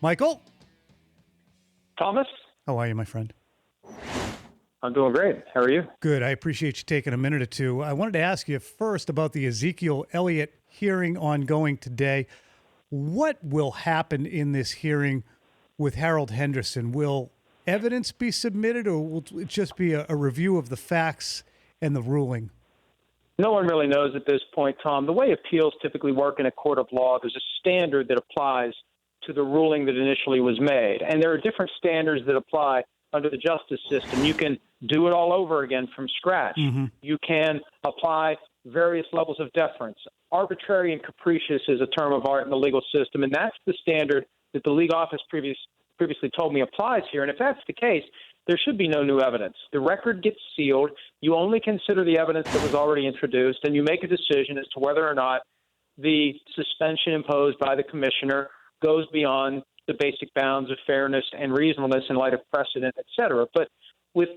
Michael? Thomas? How are you, my friend? I'm doing great. How are you? Good. I appreciate you taking a minute or two. I wanted to ask you first about the Ezekiel Elliott hearing ongoing today. What will happen in this hearing with Harold Henderson? Will evidence be submitted, or will it just be a review of the facts and the ruling? No one really knows at this point, Tom. The way appeals typically work in a court of law, there's a standard that applies to the ruling that initially was made. And there are different standards that apply under the justice system. You can do it all over again from scratch. Mm-hmm. You can apply various levels of deference. Arbitrary and capricious is a term of art in the legal system, and that's the standard that the league office previously told me applies here. And if that's the case, there should be no new evidence. The record gets sealed. You only consider the evidence that was already introduced, and you make a decision as to whether or not the suspension imposed by the commissioner goes beyond the basic bounds of fairness and reasonableness in light of precedent, et cetera. But with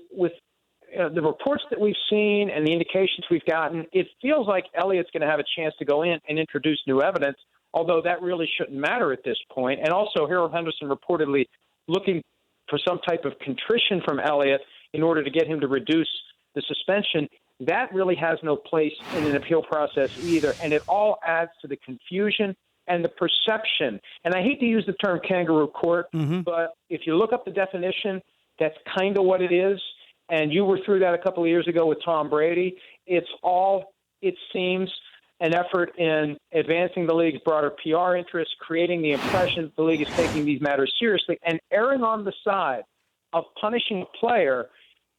the reports that we've seen and the indications we've gotten, it feels like Elliott's going to have a chance to go in and introduce new evidence, although that really shouldn't matter at this point. And also, Harold Henderson reportedly looking for some type of contrition from Elliott in order to get him to reduce the suspension. That really has no place in an appeal process either, and it all adds to the confusion and the perception. And I hate to use the term kangaroo court, but if you look up the definition, that's kind of what it is. And you were through that a couple of years ago with Tom Brady. It's all, it seems, an effort in advancing the league's broader PR interests, creating the impression that the league is taking these matters seriously, and erring on the side of punishing a player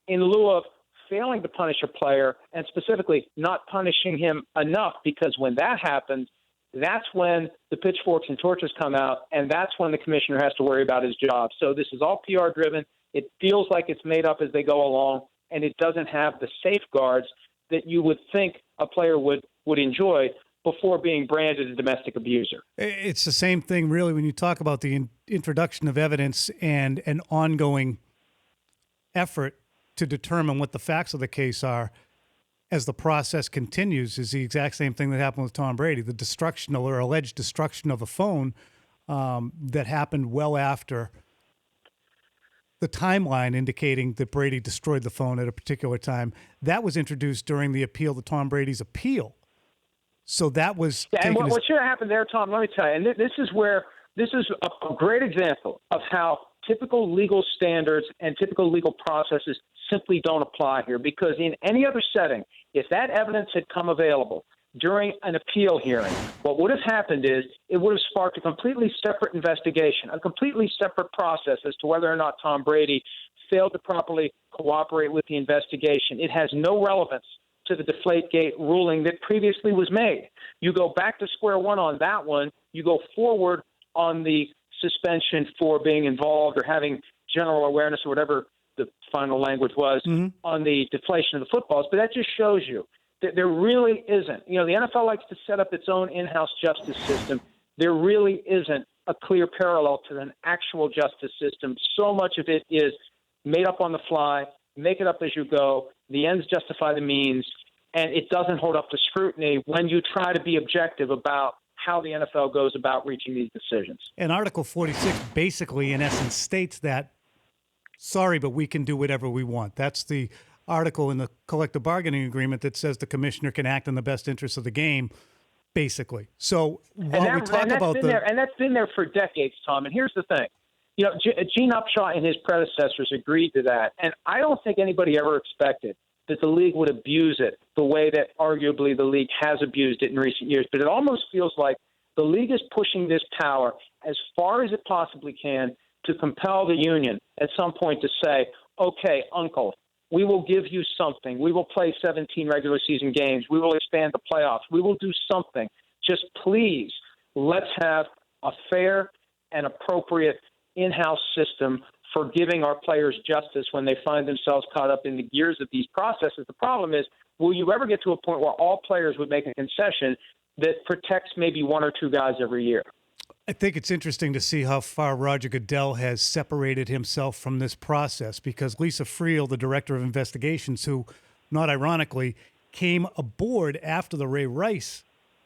in lieu of failing to punish a player, and specifically not punishing him enough, because when that happens, that's when the pitchforks and torches come out, and that's when the commissioner has to worry about his job. So this is all PR-driven. It feels like it's made up as they go along, and it doesn't have the safeguards that you would think a player would enjoy before being branded a domestic abuser. It's the same thing, really, when you talk about the introduction of evidence and an ongoing effort to determine what the facts of the case are as the process continues is the exact same thing that happened with Tom Brady, the destruction or alleged destruction of a phone that happened well after the timeline indicating that Brady destroyed the phone at a particular time. That was introduced during the appeal to Tom Brady's appeal. So that was and what should have happened there, Tom, let me tell you, and this is a great example of how typical legal standards and typical legal processes simply don't apply here, because in any other setting, if that evidence had come available during an appeal hearing, what would have happened is it would have sparked a completely separate investigation, a completely separate process as to whether or not Tom Brady failed to properly cooperate with the investigation. It has no relevance to the Deflategate ruling that previously was made. You go back to square one on that one. You go forward on the suspension for being involved or having general awareness or whatever the final language was on the deflation of the footballs. But that just shows you that there really isn't. You know, the NFL likes to set up its own in-house justice system. There really isn't a clear parallel to an actual justice system. So much of it is made up on the fly, make it up as you go. The ends justify the means, and it doesn't hold up to scrutiny when you try to be objective about how the NFL goes about reaching these decisions. And Article 46 basically, in essence, states that, sorry, but we can do whatever we want. That's the article in the collective bargaining agreement that says the commissioner can act in the best interest of the game, basically. So while we talk about and that's been there for decades, Tom. And here's the thing. You know, Gene Upshaw and his predecessors agreed to that. And I don't think anybody ever expected that the league would abuse it the way that arguably the league has abused it in recent years. But it almost feels like the league is pushing this power as far as it possibly can to compel the union at some point to say, okay, uncle, we will give you something. We will play 17 regular season games. We will expand the playoffs. We will do something. Just please, let's have a fair and appropriate in-house system for giving our players justice when they find themselves caught up in the gears of these processes. The problem is, will you ever get to a point where all players would make a concession that protects maybe one or two guys every year? I think it's interesting to see how far Roger Goodell has separated himself from this process, because Lisa Friel, the director of investigations, who, not ironically, came aboard after the Ray Rice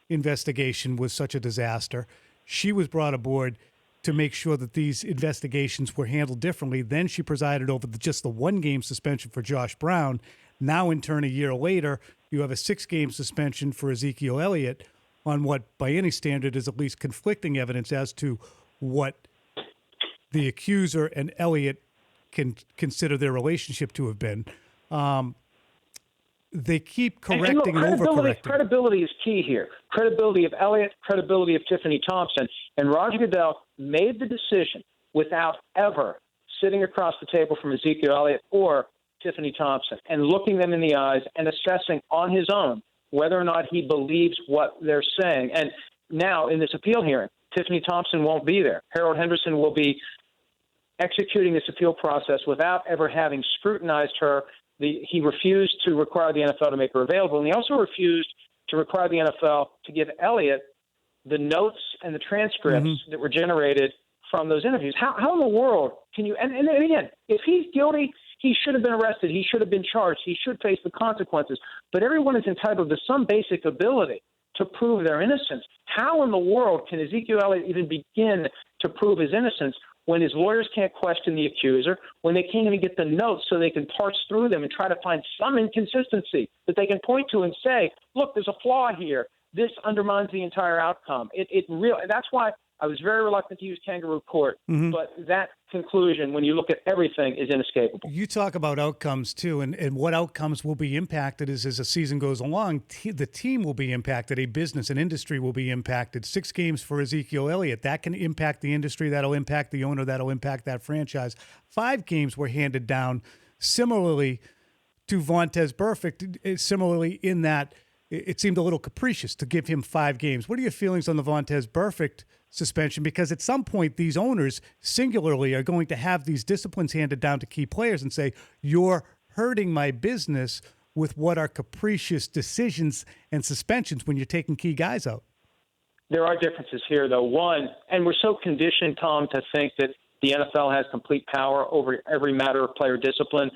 investigation was such a disaster, she was brought aboard to make sure that these investigations were handled differently. Then she presided over just the 1-game suspension for Josh Brown. Now, in turn, a year later, you have a 6-game suspension for Ezekiel Elliott on what, by any standard, is at least conflicting evidence as to what the accuser and Elliott can consider their relationship to have been. They keep correcting and overcorrecting. Credibility is key here. Credibility of Elliott, credibility of Tiffany Thompson. And Roger Goodell made the decision without ever sitting across the table from Ezekiel Elliott or Tiffany Thompson and looking them in the eyes and assessing on his own whether or not he believes what they're saying. And now in this appeal hearing, Tiffany Thompson won't be there. Harold Henderson will be executing this appeal process without ever having scrutinized her. He refused to require the NFL to make her available, and he also refused to require the NFL to give Elliott the notes and the transcripts that were generated from those interviews. How in the world can you – and again, if he's guilty, he should have been arrested. He should have been charged. He should face the consequences. But everyone is entitled to some basic ability to prove their innocence. How in the world can Ezekiel Elliott even begin to prove his innocence when his lawyers can't question the accuser, when they can't even get the notes so they can parse through them and try to find some inconsistency that they can point to and say, look, there's a flaw here. This undermines the entire outcome. That's why I was very reluctant to use kangaroo court, but that conclusion, when you look at everything, is inescapable. You talk about outcomes, too, and what outcomes will be impacted is as the season goes along, the team will be impacted, a business, an industry will be impacted. 6 games for Ezekiel Elliott, that can impact the industry, that'll impact the owner, that'll impact that franchise. 5 games were handed down similarly to Vontaze Burfict, similarly in that it seemed a little capricious to give him 5 games. What are your feelings on the Vontaze Burfict suspension? Because at some point, these owners singularly are going to have these disciplines handed down to key players and say, you're hurting my business with what are capricious decisions and suspensions when you're taking key guys out. There are differences here, though. One, and we're so conditioned, Tom, to think that the NFL has complete power over every matter of player discipline.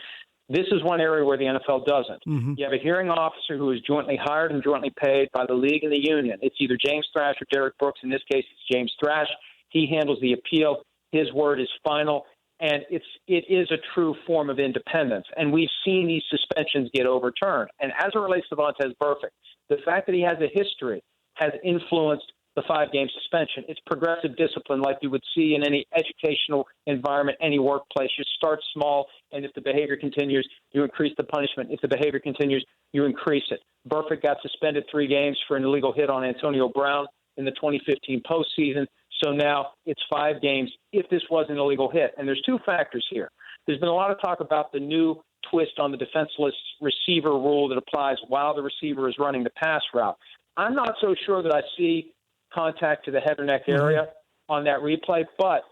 This is one area where the NFL doesn't. You have a hearing officer who is jointly hired and jointly paid by the league and the union. It's either James Thrash or Derek Brooks. In this case, it's James Thrash. He handles the appeal. His word is final, and it is a true form of independence. And we've seen these suspensions get overturned. And as it relates to Vontaze Burfict, the fact that he has a history has influenced the 5-game suspension. It's progressive discipline like you would see in any educational environment, any workplace. You start small, and if the behavior continues, you increase the punishment. If the behavior continues, you increase it. Burfict got suspended 3 games for an illegal hit on Antonio Brown in the 2015 postseason. So now it's 5 games if this was an illegal hit. And there's 2 factors here. There's been a lot of talk about the new twist on the defenseless receiver rule that applies while the receiver is running the pass route. I'm not so sure that I see contact to the head or neck area on that replay, but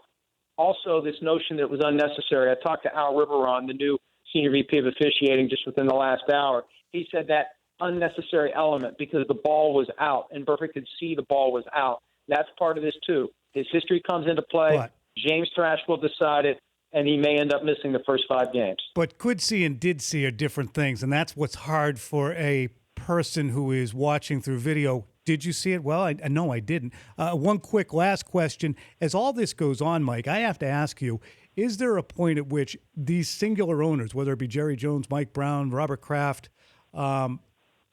also this notion that it was unnecessary. I talked to Al Riveron, the new senior VP of officiating, just within the last hour. He said that unnecessary element because the ball was out and Burfict could see the ball was out. That's part of this too. His history comes into play. But James Thrash will decide it, and he may end up missing the first 5 games. But could see and did see are different things, and that's what's hard for a person who is watching through video. Did you see it? Well, no, I didn't. One quick last question. As all this goes on, Mike, I have to ask you, is there a point at which these singular owners, whether it be Jerry Jones, Mike Brown, Robert Kraft,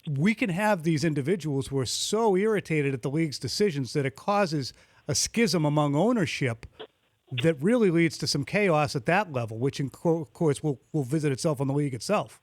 we can have these individuals who are so irritated at the league's decisions that it causes a schism among ownership that really leads to some chaos at that level, which, of course, will visit itself on the league itself?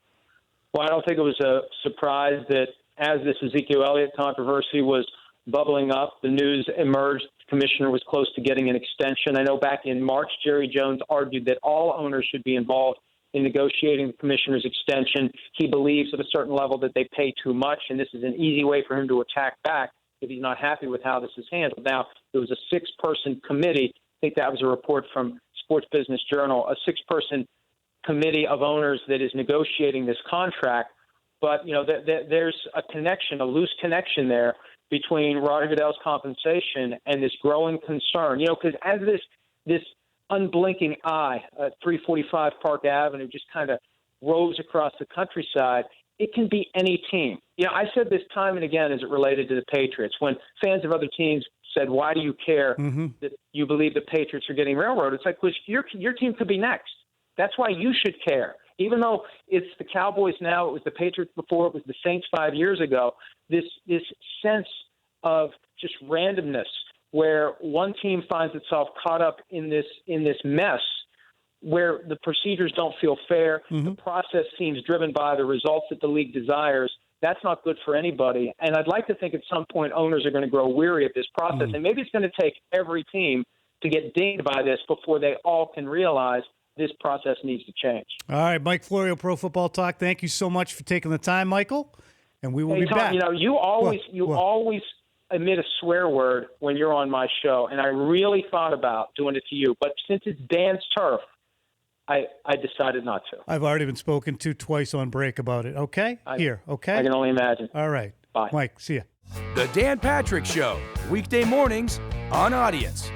Well, I don't think it was a surprise that as this Ezekiel Elliott controversy was bubbling up, the news emerged. The commissioner was close to getting an extension. I know back in March, Jerry Jones argued that all owners should be involved in negotiating the commissioner's extension. He believes at a certain level that they pay too much, and this is an easy way for him to attack back if he's not happy with how this is handled. Now, there was a 6-person committee. I think that was a report from Sports Business Journal, a 6-person committee of owners that is negotiating this contract. But, you know, there's a connection, a loose connection there between Roger Goodell's compensation and this growing concern. You know, because as this unblinking eye at 345 Park Avenue just kind of roves across the countryside, it can be any team. You know, I said this time and again as it related to the Patriots. When fans of other teams said, why do you care Mm-hmm. that you believe the Patriots are getting railroaded? It's like, because your team could be next. That's why you should care. Even though it's the Cowboys now, it was the Patriots before, it was the Saints 5 years ago, this sense of just randomness where one team finds itself caught up in this mess where the procedures don't feel fair, Mm-hmm. the process seems driven by the results that the league desires. That's not good for anybody. And I'd like to think at some point owners are going to grow weary of this process. And maybe it's going to take every team to get dinged by this before they all can realize this process needs to change. All right, Mike Florio, Pro Football Talk. Thank you so much for taking the time, Michael. And we will Hey, be Tom, back. you always emit a swear word when you're on my show, and I really thought about doing it to you. But since it's Dan's turf, I decided not to. I've already been spoken to twice on break about it. Okay? Okay? I can only imagine. All right. Bye. Mike, see ya. The Dan Patrick Show, weekday mornings on Audience.